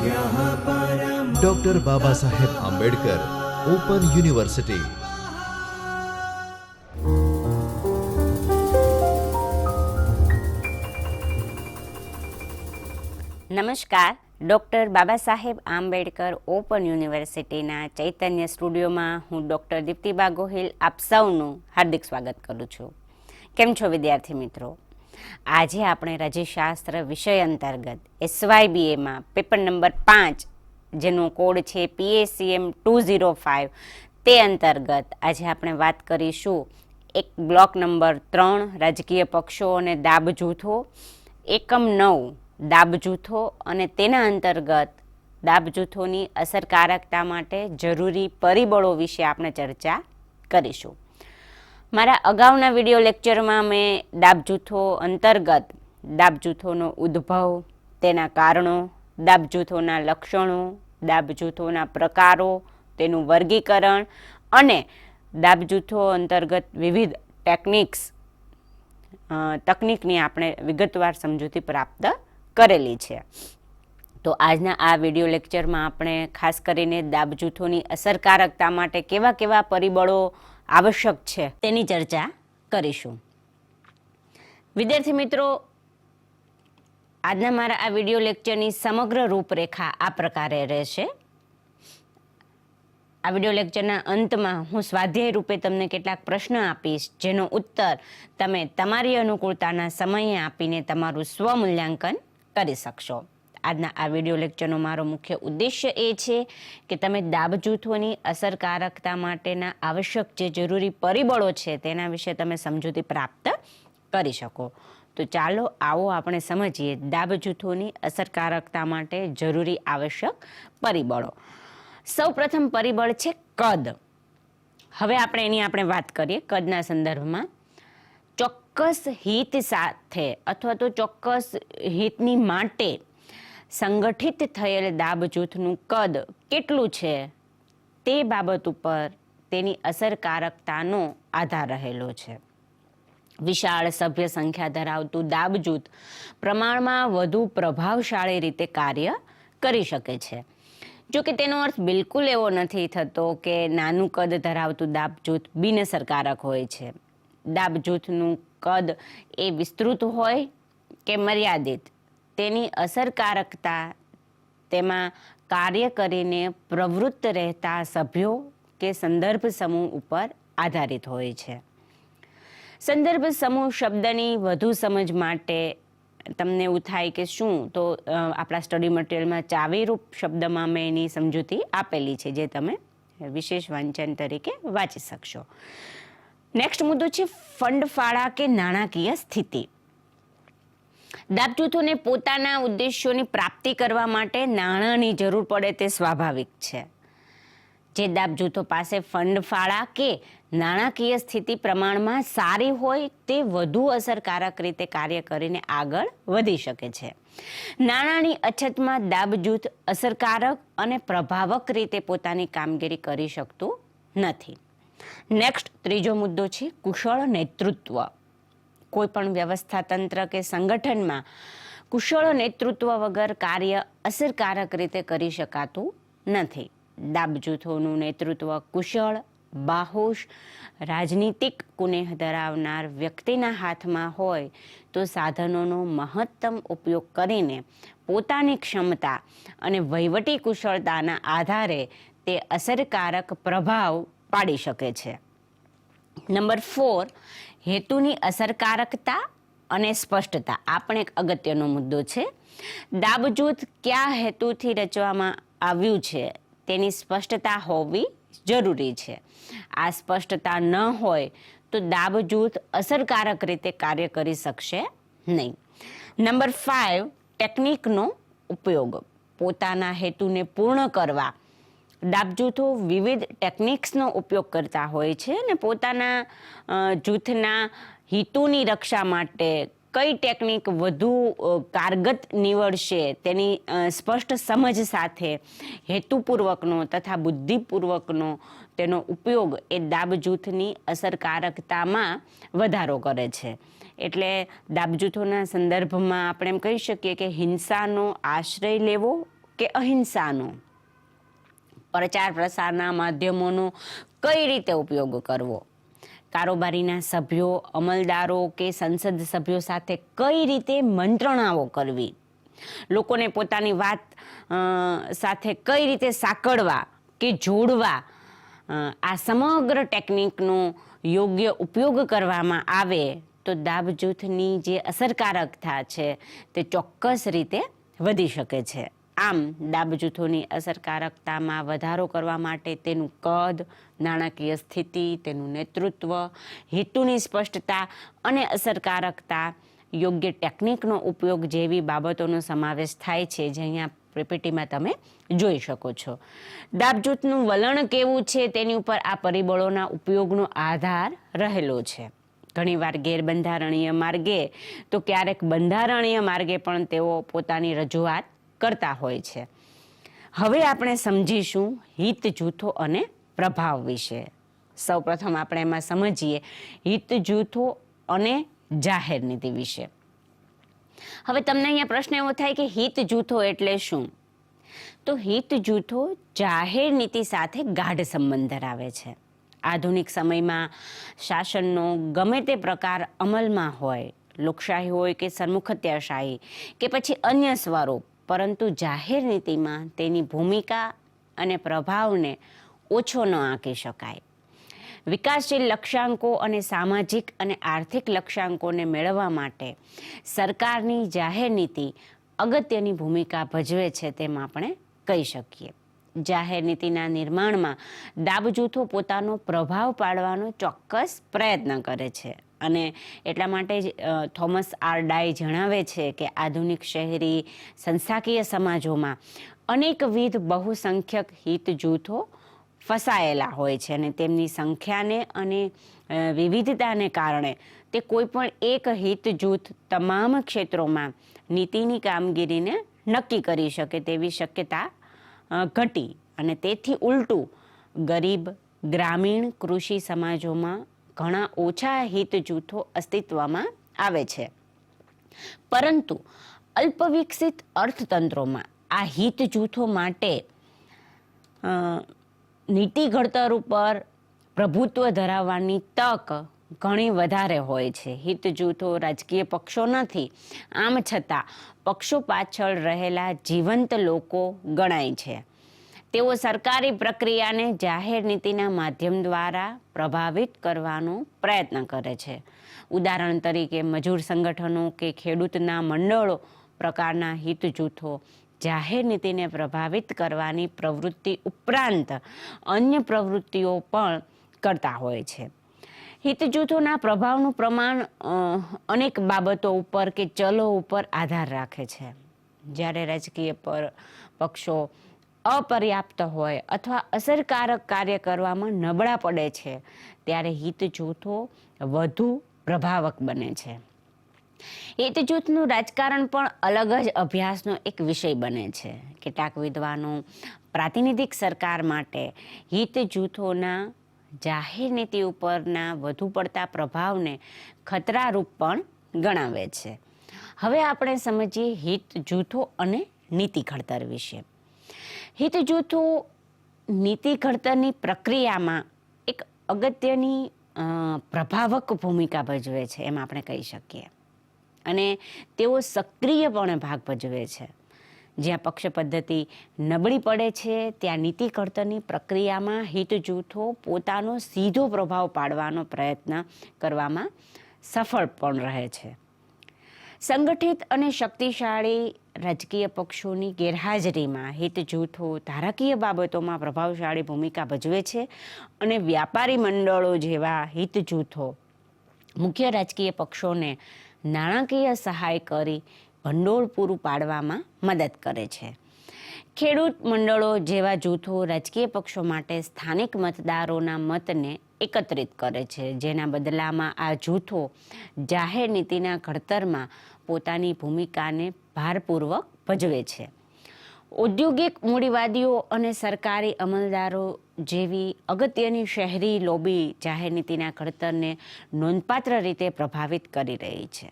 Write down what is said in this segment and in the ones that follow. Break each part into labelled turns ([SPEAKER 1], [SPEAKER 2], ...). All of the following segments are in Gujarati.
[SPEAKER 1] Doctor Baba Saheb Ambedkar open university.
[SPEAKER 2] નમસ્કાર. ડૉક્ટર બાબા સાહેબ આંબેડકર ઓપન યુનિવર્સિટીના ચૈતન્ય સ્ટુડિયોમાં હું ડૉક્ટર દીપ્તિબા ગોહિલ આપ સૌનું હાર્દિક સ્વાગત કરું છું. કેમ છો વિદ્યાર્થી મિત્રો? આજે આપણે રજીશાસ્ત્ર વિષય અંતર્ગત SYBAમાં પેપર નંબર 5 જેનો કોડ છે PACM 205 તે અંતર્ગત આજે આપણે વાત કરીશું એક બ્લોક નંબર 3 રાજકીય પક્ષો અને દાબ જૂથો, એકમ 9 દાબ જૂથો અને તેના અંતર્ગત દાબ જૂથોની અસરકારકતા માટે જરૂરી પરિબળો વિશે આપણે ચર્ચા કરીશું. મારા અગાઉના વિડીયો લેક્ચરમાં મેં દાબ જૂથો અંતર્ગત દાબ જૂથોનો ઉદ્ભવ, તેના કારણો, દાબ જૂથોના લક્ષણો, દાબ જૂથોના પ્રકારો, તેનું વર્ગીકરણ અને દાબ જૂથો અંતર્ગત વિવિધ તકનિકની આપણે વિગતવાર સમજૂતી પ્રાપ્ત કરેલી છે. તો આજના આ વિડીયો લેક્ચરમાં આપણે ખાસ કરીને દાબ જૂથોની અસરકારકતા માટે કેવા કેવા પરિબળો આવશ્યક છે તેની ચર્ચા કરીશું. વિદ્યાર્થી મિત્રો, આજના મારા આ વિડીયો લેક્ચરની સમગ્ર રૂપરેખા આ પ્રકારે રહેશે. આ વિડીયો લેક્ચરના અંતમાં હું સ્વાધ્યાય રૂપે તમને કેટલાક પ્રશ્ન આપીશ, જેનો ઉત્તર તમે તમારી અનુકૂળતાના સમયે આપીને તમારું સ્વમૂલ્યાંકન કરી શકશો. આજના આ વિડીયો લેક્ચરનો મારો મુખ્ય ઉદ્દેશ્ય એ છે કે તમે દાબ જૂથોની અસરકારકતા માટેના આવશ્યક જે જરૂરી પરિબળો છે તેના વિશે તમે સમજૂતી પ્રાપ્ત કરી શકો. તો ચાલો આવો આપણે સમજીએ દાબ જૂથોની અસરકારકતા માટે જરૂરી આવશ્યક પરિબળો. સૌ પ્રથમ પરિબળ છે કદ. હવે આપણે વાત કરીએ કદના સંદર્ભમાં. ચોક્કસ હિત સાથે અથવા તો ચોક્કસ હિતની માટે સંગઠિત થયેલ દાબ જૂથનું કદ કેટલું છે તે બાબત ઉપર તેની અસરકારકતાનો આધાર રહેલો છે. વિશાળ સભ્ય સંખ્યા ધરાવતું દાબ જૂથ પ્રમાણમાં વધુ પ્રભાવશાળી રીતે કાર્ય કરી શકે છે. જો કે તેનો અર્થ બિલકુલ એવો નથી થતો કે નાનું કદ ધરાવતું દાબ જૂથ બિનઅસરકારક હોય છે. દાબ જૂથનું કદ એ વિસ્તૃત હોય કે મર્યાદિત, તેની અસરકારકતા તેમાં કાર્ય કરીને પ્રવૃત્ત રહેતા સભ્યો કે સંદર્ભ સમૂહ ઉપર આધારિત હોય છે. સંદર્ભ સમૂહ શબ્દની વધુ સમજ માટે તમને એવું થાય કે શું, તો આપણા સ્ટડી મટીરિયલમાં ચાવીરૂપ શબ્દમાં મેં એની સમજૂતી આપેલી છે, જે તમે વિશેષ વાંચન તરીકે વાંચી શકશો. નેક્સ્ટ મુદ્દો છે ફંડફાળા કે નાણાકીય સ્થિતિ. દાબ જૂથોને પોતાના ઉદ્દેશ્યોની પ્રાપ્તિ કરવા માટે નાણાંની જરૂર પડે તે સ્વાભાવિક છે. જે દાબ જૂથો પાસે ફંડફાળા કે નાણાકીય સ્થિતિ પ્રમાણમાં સારી હોય તે વધુ અસરકારક રીતે કાર્ય કરીને આગળ વધી શકે છે. નાણાંની અછતમાં દાબ જૂથ અસરકારક અને પ્રભાવક રીતે પોતાની કામગીરી કરી શકતું નથી. નેક્સ્ટ ત્રીજો મુદ્દો છે કુશળ નેતૃત્વ. કોઈ પણ વ્યવસ્થા તંત્ર કે સંગઠનમાં કુશળ નેતૃત્વ વગર કાર્ય અસરકારક રીતે કરી શકાતું નથી. દાબ જૂથોનું નેતૃત્વ કુશળ, બાહોશ, રાજનીતિક કુનેહ ધરાવનાર વ્યક્તિના હાથમાં હોય તો સાધનોનો મહત્તમ ઉપયોગ કરીને પોતાની ક્ષમતા અને વહીવટી કુશળતાના આધારે તે અસરકારક પ્રભાવ પાડી શકે છે. નંબર 4, હેતુની અસરકારકતા અને સ્પષ્ટતા. આ પણ એક અગત્યનો મુદ્દો છે. દાબ જૂથ કયા હેતુથી રચવામાં આવ્યું છે તેની સ્પષ્ટતા હોવી જરૂરી છે. આ સ્પષ્ટતા ન હોય તો દાબ જૂથ અસરકારક રીતે કાર્ય કરી શકશે નહીં. નંબર 5, ટેકનિકનો ઉપયોગ. પોતાના હેતુને પૂર્ણ કરવા દાબ જૂથો વિવિધ ટેકનિક્સનો ઉપયોગ કરતા હોય છે અને પોતાના જૂથના હિતોની રક્ષા માટે કઈ ટેકનિક વધુ કારગત નીવડશે તેની સ્પષ્ટ સમજ સાથે હેતુપૂર્વકનો તથા બુદ્ધિપૂર્વકનો તેનો ઉપયોગ એ દાબ જૂથની અસરકારકતામાં વધારો કરે છે. એટલે દાબ જૂથોના સંદર્ભમાં આપણે એમ કહી શકીએ કે હિંસાનો આશ્રય લેવો કે અહિંસાનો, પ્રચાર પ્રસારના માધ્યમોનો કઈ રીતે ઉપયોગ કરવો, કારોબારીના સભ્યો, અમલદારો કે સંસદ સભ્યો સાથે કઈ રીતે મંત્રણાઓ કરવી, લોકોને પોતાની વાત સાથે કઈ રીતે સાંકળવા કે જોડવા, આ સમગ્ર ટેકનિકનો યોગ્ય ઉપયોગ કરવામાં આવે તો દાબ જૂથની જે અસરકારકતા છે તે ચોક્કસ રીતે વધી શકે છે. આમ દાબ જૂથોની અસરકારકતામાં વધારો કરવા માટે તેનું કદ, નાણાકીય સ્થિતિ, તેનું નેતૃત્વ, હેતુની સ્પષ્ટતા અને અસરકારકતા, યોગ્ય ટેકનિકનો ઉપયોગ જેવી બાબતોનો સમાવેશ થાય છે, જે અહીંયા પીપીટીમાં તમે જોઈ શકો છો. દાબ જૂથનું વલણ કેવું છે તેની ઉપર આ પરિબળોના ઉપયોગનો આધાર રહેલો છે. ઘણીવાર ગેરબંધારણીય માર્ગે તો ક્યારેક બંધારણીય માર્ગે પણ તેઓ પોતાની રજૂઆત કરતા હોય છે. હવે આપણે સમજીશું હિત જૂથો અને પ્રભાવ વિશે. સૌપ્રથમ આપણે એમાં સમજીએ હિત જૂથો અને જાહેર નીતિ વિશે. હવે તમને અહીંયા પ્રશ્ન એવો થાય કે હિત જૂથો એટલે શું? તો હિત જૂથો જાહેર નીતિ સાથે ગાઢ સંબંધ ધરાવે છે. આધુનિક સમયમાં શાસનનો ગમે તે પ્રકાર અમલમાં હોય, લોકશાહી હોય કે સરમુખત્યારશાહી કે પછી અન્ય સ્વરૂપ, પરંતુ જાહેર નીતિમાં તેની ભૂમિકા અને પ્રભાવને ઓછો ન આંકી શકાય. વિકાસશીલ લક્ષ્યાંકો અને સામાજિક અને આર્થિક લક્ષ્યાંકોને મેળવવા માટે સરકારની જાહેર નીતિ અગત્યની ભૂમિકા ભજવે છે તેમ આપણે કહી શકીએ. જાહેર નીતિના નિર્માણમાં દાબ જૂથો પોતાનો પ્રભાવ પાડવાનો ચોક્કસ પ્રયત્ન કરે છે અને એટલા માટે જ થોમસ આર ડાય જણાવે છે કે આધુનિક શહેરી સંસ્થાકીય સમાજોમાં અનેકવિધ બહુસંખ્યક હિત જૂથો ફસાયેલા હોય છે અને તેમની સંખ્યાને અને વિવિધતાને કારણે તે કોઈ પણ એક હિત જૂથ તમામ ક્ષેત્રોમાં નીતિની કામગીરીને નક્કી કરી શકે તેવી શક્યતા ઘટી અને તેથી ઉલટું ગરીબ, ગ્રામીણ, કૃષિ સમાજોમાં ઘણા ઓછા હિત જૂથો અસ્તિત્વમાં આવે છે. પરંતુ અલ્પવિકસિત અર્થતંત્રોમાં આ હિત જૂથો માટે નીતિ ઘડતર ઉપર પ્રભુત્વ ધરાવવાની તક ઘણી વધારે હોય છે. હિત જૂથો રાજકીય પક્ષો નથી, આમ છતાં પક્ષો પાછળ રહેલા જીવંત લોકો ગણાય છે. તેઓ સરકારી પ્રક્રિયાને જાહેર નીતિના માધ્યમ દ્વારા પ્રભાવિત કરવાનો પ્રયત્ન કરે છે. ઉદાહરણ તરીકે મજૂર સંગઠનો કે ખેડૂતના મંડળો પ્રકારના હિત જૂથો જાહેર નીતિને પ્રભાવિત કરવાની પ્રવૃત્તિ ઉપરાંત અન્ય પ્રવૃત્તિઓ પણ કરતા હોય છે. હિત જૂથોના પ્રભાવનું પ્રમાણ અનેક બાબતો ઉપર કે ચલો ઉપર આધાર રાખે છે. જ્યારે રાજકીય પક્ષો અપર્યાપ્ત હોય અથવા અસરકારક કાર્ય કરવામાં નબળા પડે છે ત્યારે હિત જૂથો વધુ પ્રભાવક બને છે. હિત જૂથનું રાજકારણ પણ અલગ જ અભ્યાસનો એક વિષય બને છે. કેટલાક વિદ્વાનો પ્રાતિનિધિક સરકાર માટે હિત જૂથોના જાહેર નીતિ ઉપરના વધુ પડતા પ્રભાવને ખતરારૂપ પણ ગણાવે છે. હવે આપણે સમજીએ હિત જૂથો અને નીતિ ઘડતર વિશે. હિત જૂથો નીતિ ઘડતરની પ્રક્રિયામાં એક અગત્યની પ્રભાવક ભૂમિકા ભજવે છે એમ આપણે કહી શકીએ અને તેઓ સક્રિયપણે ભાગ ભજવે છે. જ્યાં પક્ષ પદ્ધતિ નબળી પડે છે ત્યાં નીતિ ઘડતરની પ્રક્રિયામાં હિત જૂથો પોતાનો સીધો પ્રભાવ પાડવાનો પ્રયત્ન કરવામાં સફળ પણ રહે છે. સંગઠિત અને શક્તિશાળી રાજકીય પક્ષોની ગેરહાજરીમાં હિત જૂથો ધારાકીય બાબતોમાં પ્રભાવશાળી ભૂમિકા ભજવે છે અને વ્યાપારી મંડળો જેવા હિત જૂથો મુખ્ય રાજકીય પક્ષોને નાણાકીય સહાય કરી ભંડોળ પૂરું પાડવામાં મદદ કરે છે. ખેડૂત મંડળો જેવા જૂથો રાજકીય પક્ષો માટે સ્થાનિક મતદારોના મતને એકત્રિત કરે છે, જેના બદલામાં આ જૂથો જાહેર નીતિના ઘડતરમાં પોતાની ભૂમિકાને ભારપૂર્વક ભજવે છે. ઔદ્યોગિક મૂડીવાદીઓ અને સરકારી અમલદારો જેવી અગત્યની શહેરી લોબી જાહેર નીતિના ઘડતરને નોંધપાત્ર રીતે પ્રભાવિત કરી રહી છે.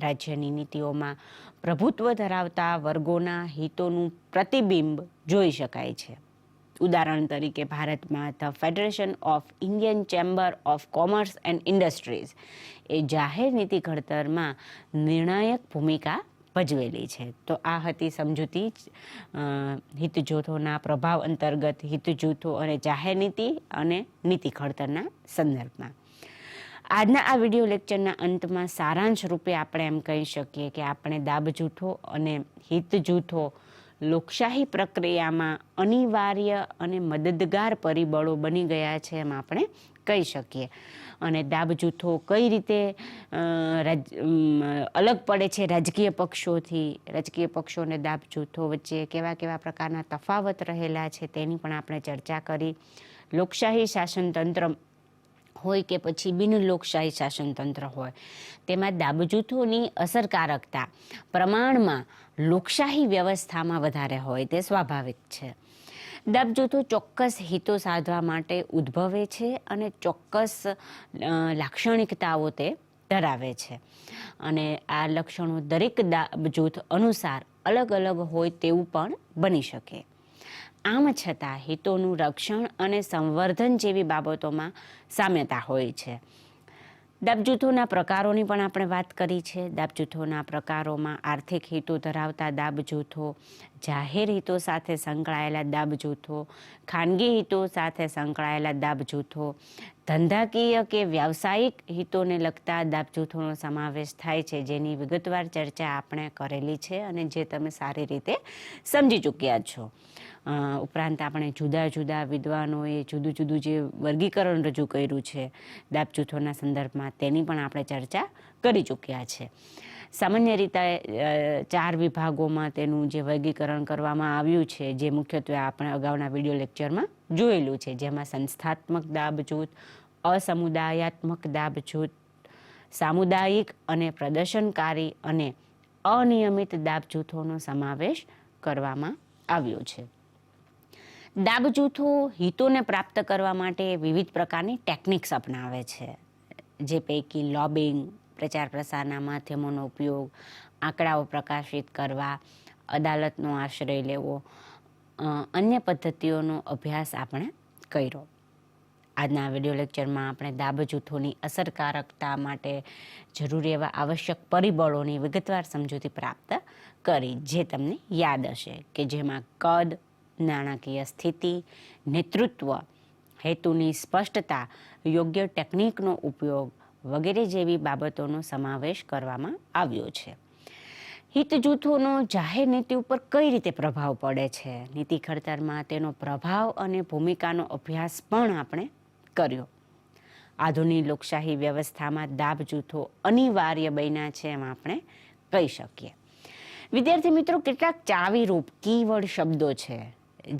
[SPEAKER 2] રાજ્યની નીતિઓમાં પ્રભુત્વ ધરાવતા વર્ગોના હિતોનું પ્રતિબિંબ જોઈ શકાય છે. ઉદાહરણ તરીકે ભારતમાં the federation of Indian chamber of commerce and industries એ જાહેર નીતિ ઘડતરમાં નિર્ણાયક ભૂમિકા ભજવેલી છે. તો આ હતી સમજૂતી હિત જૂથોના પ્રભાવ અંતર્ગત હિત જૂથો અને જાહેર નીતિ અને નીતિ ઘડતરના સંદર્ભમાં. આજના આ વિડીયો લેક્ચરના અંતમાં સારાંશ રૂપે આપણે એમ કહી શકીએ કે આપણે દાબ જૂથો અને હિત જૂથો લોકશાહી પ્રક્રિયામાં અનિવાર્ય અને મદદગાર પરિબળો બની ગયા છે એમ આપણે કહી શકીએ. અને દાબ જૂથો કઈ રીતે અલગ પડે છે રાજકીય પક્ષોથી, રાજકીય પક્ષો અને દાબ જૂથો વચ્ચે કેવા કેવા પ્રકારના તફાવત રહેલા છે તેની પણ આપણે ચર્ચા કરી. લોકશાહી શાસનતંત્ર હોય કે પછી બિન લોકશાહી શાસનતંત્ર હોય, તેમાં દાબ જૂથોની અસરકારકતા પ્રમાણમાં લોકશાહી વ્યવસ્થામાં વધારે હોય તે સ્વાભાવિક છે. દાબ જૂથો ચોક્કસ હિતો સાધવા માટે ઉદ્ભવે છે અને ચોક્કસ લાક્ષણિકતાઓ તે ધરાવે છે અને આ લક્ષણો દરેક દાબ જૂથ અનુસાર અલગ અલગ હોય તેવું પણ બની શકે. આમ છતાં હિતોનું રક્ષણ અને સંવર્ધન જેવી બાબતોમાં સામ્યતા હોય છે. દાબ જૂથોના પ્રકારોની પણ આપણે વાત કરી છે. દાબ જૂથોના પ્રકારોમાં આર્થિક હિતો ધરાવતા દાબ જૂથો, જાહેર હિતો સાથે સંકળાયેલા દાબ જૂથો, ખાનગી હિતો સાથે સંકળાયેલા દાબ જૂથો, ધંધાકીય કે વ્યાવસાયિક હિતોને લગતા દાબ જૂથોનો સમાવેશ થાય છે, જેની વિગતવાર ચર્ચા આપણે કરેલી છે અને જે તમે સારી રીતે સમજી ચૂક્યા છો. ઉપરાંત આપણે જુદા જુદા વિદ્વાનોએ જુદું જુદું જે વર્ગીકરણ રજૂ કર્યું છે દાબ જૂથોના સંદર્ભમાં, તેની પણ આપણે ચર્ચા કરી ચૂક્યા છે. સામાન્ય રીતે 4 વિભાગોમાં તેનું જે વર્ગીકરણ કરવામાં આવ્યું છે, જે મુખ્યત્વે આપણે અગાઉના વિડીયો લેક્ચરમાં જોયેલું છે, જેમાં સંસ્થાત્મક દાબ જૂથ, અસમુદાયાત્મક દાબ જૂથ, સામુદાયિક અને પ્રદર્શનકારી અને અનિયમિત દાબ જૂથોનો સમાવેશ કરવામાં આવ્યો છે. દાબ જૂથો હિતોને પ્રાપ્ત કરવા માટે વિવિધ પ્રકારની ટેકનિક્સ અપનાવે છે, જે પૈકી લોબિંગ, પ્રચાર પ્રસારના માધ્યમોનો ઉપયોગ, આંકડાઓ પ્રકાશિત કરવા, અદાલતનો આશ્રય લેવો, અન્ય પદ્ધતિઓનો અભ્યાસ આપણે કર્યો. આજના વિડીયો લેક્ચરમાં આપણે દાબ જૂથોની અસરકારકતા માટે જરૂરી એવા આવશ્યક પરિબળોની વિગતવાર સમજૂતી પ્રાપ્ત કરી, જે તમને યાદ હશે કે જેમાં કદ, નાણાકીય સ્થિતિ, નેતૃત્વ, હેતુની સ્પષ્ટતા, યોગ્ય ટેકનિકનો ઉપયોગ વગેરે જેવી બાબતોનો સમાવેશ કરવામાં આવ્યો છે. હિત જૂથોનો જાહેર નીતિ ઉપર કઈ રીતે પ્રભાવ પડે છે, નીતિ ઘડતરમાં તેનો પ્રભાવ અને ભૂમિકાનો અભ્યાસ પણ આપણે કર્યો. આધુનિક લોકશાહી વ્યવસ્થામાં દાબ જૂથો અનિવાર્ય બન્યા છે એમ આપણે કહી શકીએ. વિદ્યાર્થી મિત્રો, કેટલાક ચાવીરૂપ કીવર્ડ શબ્દો છે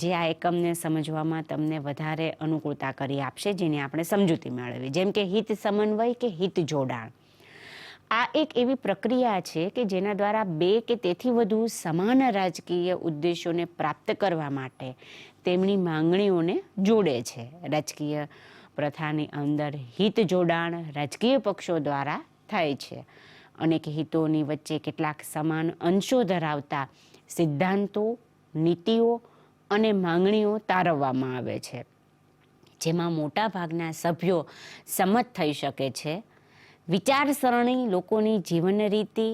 [SPEAKER 2] જે આ એકમને સમજવામાં તમને વધારે અનુકૂળતા કરી આપશે, જેની આપણે સમજૂતી મેળવી. જેમ કે હિત સમન્વય કે હિત જોડાણ. આ એક એવી પ્રક્રિયા છે કે જેના દ્વારા 2 કે તેથી વધુ સમાન રાજકીય ઉદ્દેશોને પ્રાપ્ત કરવા માટે તેમની માંગણીઓને જોડે છે. રાજકીય પ્રથાની અંદર હિત જોડાણ રાજકીય પક્ષો દ્વારા થાય છે. અનેક હિતોની વચ્ચે કેટલાક સમાન અંશો ધરાવતા સિદ્ધાંતો, નીતિઓ અને માંગણીઓ તારવવામાં આવે છે, જેમાં મોટા ભાગના સભ્યો સંમત થઈ શકે છે. વિચારસરણી લોકોની જીવન રીતિ,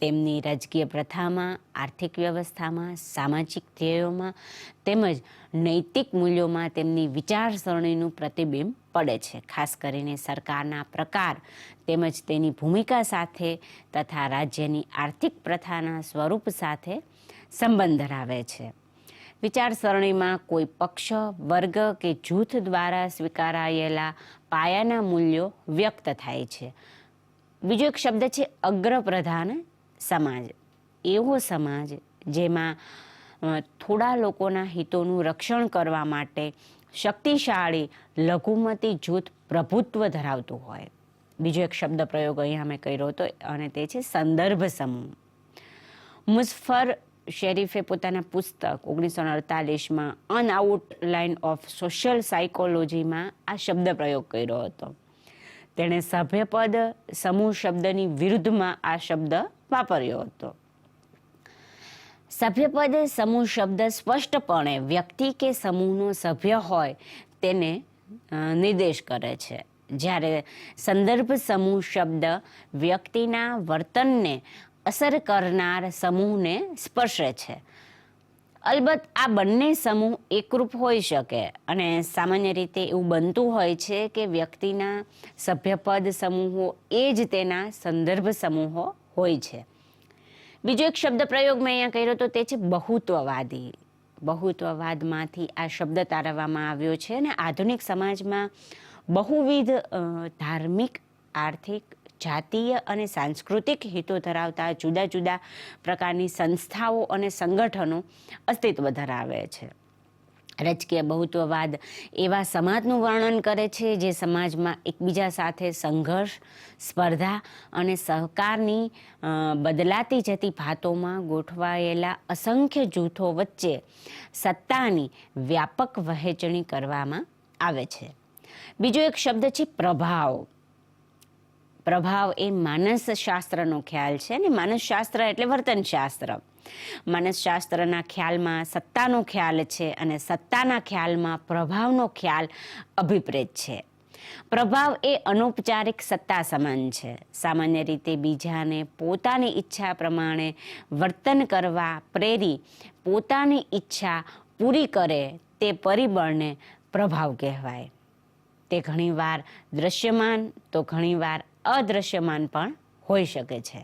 [SPEAKER 2] તેમની રાજકીય પ્રથામાં, આર્થિક વ્યવસ્થામાં, સામાજિક ધ્યેયોમાં તેમજ નૈતિક મૂલ્યોમાં તેમની વિચારસરણીનું પ્રતિબિંબ પડે છે. ખાસ કરીને સરકારના પ્રકાર તેમજ તેની ભૂમિકા સાથે તથા રાજ્યની આર્થિક પ્રથાના સ્વરૂપ સાથે સંબંધ ધરાવે છે. વિચારસરણીમાં કોઈ પક્ષ, વર્ગ કે જૂથ દ્વારા સ્વીકારાયેલા પાયાના મૂલ્યો વ્યક્ત થાય છે. બીજો એક શબ્દ છે અગ્રપ્રધાન સમાજ. એવો સમાજ જેમાં થોડા લોકોના હિતોનું રક્ષણ કરવા માટે શક્તિશાળી લઘુમતી જૂથ પ્રભુત્વ ધરાવતું હોય. બીજો એક શબ્દ પ્રયોગ અહીંયા મેં કર્યો હતો અને તે છે સંદર્ભ સમૂહ. મુઝફર શેરીફે પોતાના પુસ્તક 1948માં અન આઉટલાઇન ઓફ સોશિયલ સાયકોલોજીમાં આ શબ્દ પ્રયોગ કર્યો હતો. તેણે સભ્યપદ સમૂહ શબ્દની વિરુદ્ધમાં આ શબ્દ વાપર્યો હતો. સભ્યપદ સમૂહ શબ્દ સ્પષ્ટપણે વ્યક્તિ કે સમૂહનો સભ્ય હોય તેને નિર્દેશ કરે છે, જ્યારે સંદર્ભ સમૂહ શબ્દ વ્યક્તિના વર્તનને અસર કરનાર સમૂહને સ્પર્શે છે. અલબત્ત આ બંને સમૂહ એકરૂપ હોઈ શકે અને સામાન્ય રીતે એવું બનતું હોય છે કે વ્યક્તિના સભ્યપદ સમૂહો એ જ તેના સંદર્ભ સમૂહો હોય છે. બીજો એક શબ્દ પ્રયોગ મેં અહીંયા કર્યો તો તે છે બહુત્વવાદી. બહુત્વવાદમાંથી આ શબ્દ તારવવામાં આવ્યો છે અને આધુનિક સમાજમાં બહુવિધ ધાર્મિક, આર્થિક, જાતીય અને સાંસ્કૃતિક હિતો ધરાવતા જુદા જુદા પ્રકારની સંસ્થાઓ અને સંગઠનો અસ્તિત્વ ધરાવે છે. રાજકીય બહુત્વવાદ એવા સમાજનું વર્ણન કરે છે જે સમાજમાં એકબીજા સાથે સંઘર્ષ, સ્પર્ધા અને સહકારની બદલાતી જતી ભાતોમાં ગોઠવાયેલા અસંખ્ય જૂથો વચ્ચે સત્તાની વ્યાપક વહેંચણી કરવામાં આવે છે. બીજો એક શબ્દ છે પ્રભાવ. પ્રભાવ એ માનસશાસ્ત્રનો ખ્યાલ છે અને માનસશાસ્ત્ર એટલે વર્તનશાસ્ત્ર. માનસશાસ્ત્રના ખ્યાલમાં સત્તાનો ખ્યાલ છે અને સત્તાના ખ્યાલમાં પ્રભાવનો ખ્યાલ અભિપ્રેત છે. પ્રભાવ એ અનૌપચારિક સત્તા સમાન છે. સામાન્ય રીતે બીજાને પોતાની ઈચ્છા પ્રમાણે વર્તન કરવા પ્રેરી પોતાની ઈચ્છા પૂરી કરે તે પરિબળને પ્રભાવ કહેવાય. તે ઘણીવાર દ્રશ્યમાન તો ઘણીવાર અદ્રશ્યમાન પણ હોઈ શકે છે.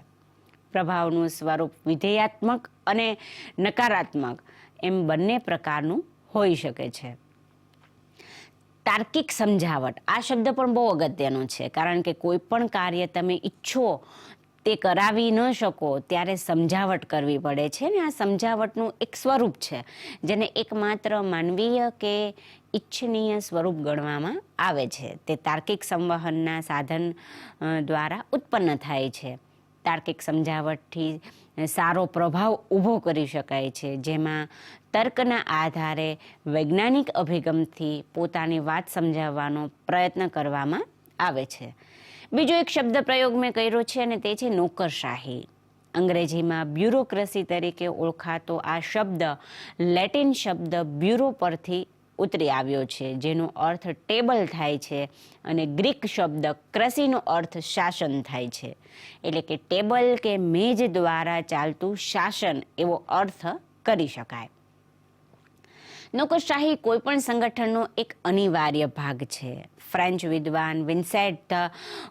[SPEAKER 2] પ્રભાવનું સ્વરૂપ વિધેયાત્મક અને નકારાત્મક એમ બંને પ્રકારનું હોઈ શકે છે. તાર્કિક સમજાવટ આ શબ્દ પણ બહુ અગત્યનો છે, કારણ કે કોઈ પણ કાર્ય તમે ઈચ્છો તે કરાવી ન શકો ત્યારે સમજાવટ કરવી પડે છે ને આ સમજાવટનું એક સ્વરૂપ છે જેને એકમાત્ર માનવીય કે ઈચ્છનીય સ્વરૂપ ગણવામાં આવે છે. તે તાર્કિક સંવહનના સાધન દ્વારા ઉત્પન્ન થાય છે. તાર્કિક સમજાવટથી સારો પ્રભાવ ઊભો કરી શકાય છે, જેમાં તર્કના આધારે વૈજ્ઞાનિક અભિગમથી પોતાની વાત સમજાવવાનો પ્રયત્ન કરવામાં આવે છે. બીજો એક શબ્દ પ્રયોગ મેં કર્યો છે અને તે છે નોકરશાહી. અંગ્રેજીમાં બ્યુરોક્રેસી તરીકે ઓળખાતો આ શબ્દ લેટિન શબ્દ બ્યુરો પરથી ઉતરી આવ્યો છે, જેનો અર્થ ટેબલ થાય છે અને ગ્રીક શબ્દ ક્રસીનો અર્થ શાસન થાય છે. એટલે કે ટેબલ કે મેજ દ્વારા ચાલતું શાસન એવો અર્થ કરી શકાય. નોકરશાહી કોઈ પણ સંગઠનનો એક અનિવાર્ય ભાગ છે. ફ્રેન્ચ વિદ્વાન વિન્સેન્ટ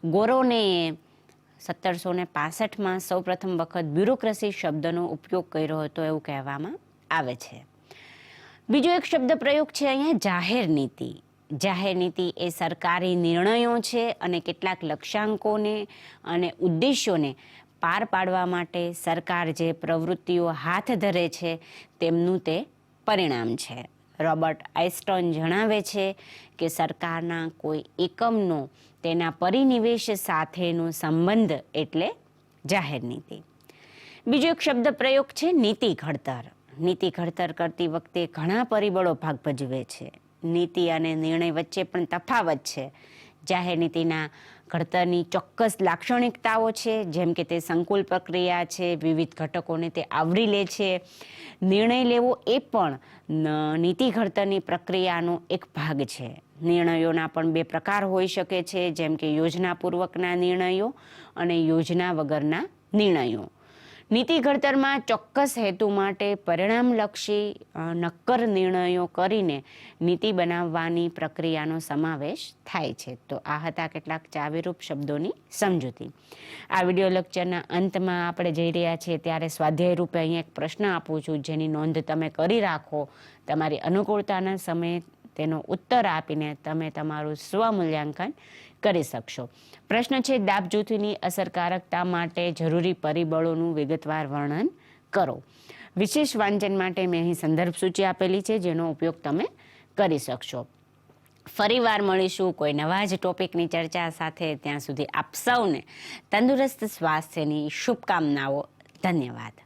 [SPEAKER 2] ગોરોનેએ 1765માં સૌપ્રથમ વખત બ્યુરોક્રેસી શબ્દનો ઉપયોગ કર્યો હતો એવું કહેવામાં આવે છે. બીજો એક શબ્દ પ્રયોગ છે અહીંયા જાહેર નીતિ. જાહેર નીતિ એ સરકારી નિર્ણયો છે અને કેટલાક લક્ષ્યાંકોને અને ઉદ્દેશ્યોને પાર પાડવા માટે સરકાર જે પ્રવૃત્તિઓ હાથ ધરે છે તેમનું તે પરિણામ છે. રોબર્ટ આઇન્સ્ટાઈન જણાવે છે કે સરકારના કોઈ એકમનો તેના પરિનિવેશ સાથેનો સંબંધ એટલે જાહેર નીતિ. બીજો એક શબ્દ પ્રયોગ છે નીતિ ઘડતર. નીતિ ઘડતર કરતી વખતે ઘણા પરિબળો ભાગ ભજવે છે. નીતિ અને નિર્ણય વચ્ચે પણ તફાવત છે. જાહેર નીતિના ઘડતરની ચોક્કસ લાક્ષણિકતાઓ છે, જેમ કે તે સંકુલ પ્રક્રિયા છે, વિવિધ ઘટકોને તે આવરી લે છે. નિર્ણય લેવો એ પણ નીતિ ઘડતરની પ્રક્રિયાનો એક ભાગ છે. નિર્ણયોના પણ બે પ્રકાર હોઈ શકે છે, જેમ કે યોજનાપૂર્વકના નિર્ણયો અને યોજના વગરના નિર્ણયો. નીતિ ઘડતરમાં ચોક્કસ હેતુ માટે પરિણામલક્ષી નક્કર નિર્ણયો કરીને નીતિ બનાવવાની પ્રક્રિયાનો સમાવેશ થાય છે. તો આ હતા કેટલાક ચાવીરૂપ શબ્દોની સમજૂતી. આ વિડીયો લેક્ચરના અંતમાં આપણે જઈ રહ્યા છીએ ત્યારે સ્વાધ્યાય રૂપે અહીંયા એક પ્રશ્ન આપું છું, જેની નોંધ તમે કરી રાખો. તમારી અનુકૂળતાના સમયે તેનો ઉત્તર આપીને તમે તમારું સ્વમૂલ્યાંકન કરી શકશો. પ્રશ્ન છે દાબ જૂથની અસરકારકતા માટે જરૂરી પરિબળોનું વિગતવાર વર્ણન કરો. વિશેષ વાંચન માટે મેં અહીં સંદર્ભ સૂચિ આપેલી છે, જેનો ઉપયોગ તમે કરી શકશો. ફરીવાર મળીશું કોઈ નવા જ ટોપિકની ચર્ચા સાથે. ત્યાં સુધી આપ સૌને તંદુરસ્ત સ્વાસ્થ્યની શુભકામનાઓ. ધન્યવાદ.